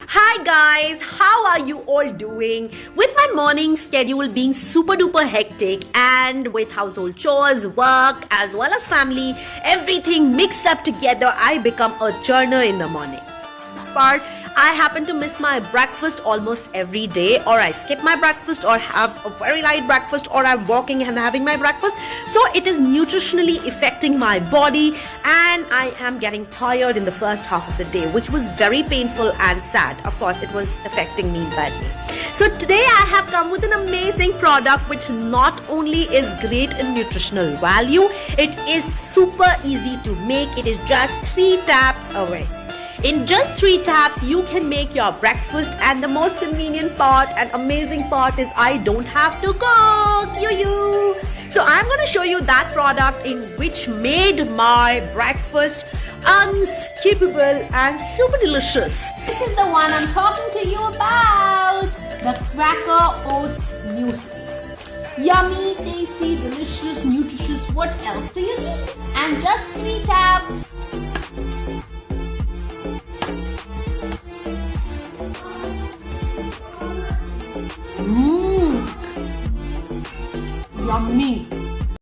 Hi guys, how are you all doing? With my morning schedule being super duper hectic and with household chores, work as well as family, everything mixed up together, I become a churner in the morning. Part I happen to miss my breakfast almost every day, or I skip my breakfast or have a very light breakfast, or I'm walking and having my breakfast. So it is nutritionally affecting my body and I am getting tired in the first half of the day, which was very painful and sad. Of course, it was affecting me badly. So today I have come with an amazing product which not only is great in nutritional value, it is super easy to make. It is just 3 taps away. In just 3 taps, you can make your breakfast, and the most convenient part and amazing part is I don't have to cook. So I'm going to show you that product in which made my breakfast unskippable and super delicious. This is the one I'm talking to you about. The Quaker Oats Museli. Yummy, tasty, delicious, nutritious. What else do you need? And just 3 taps. Yummy.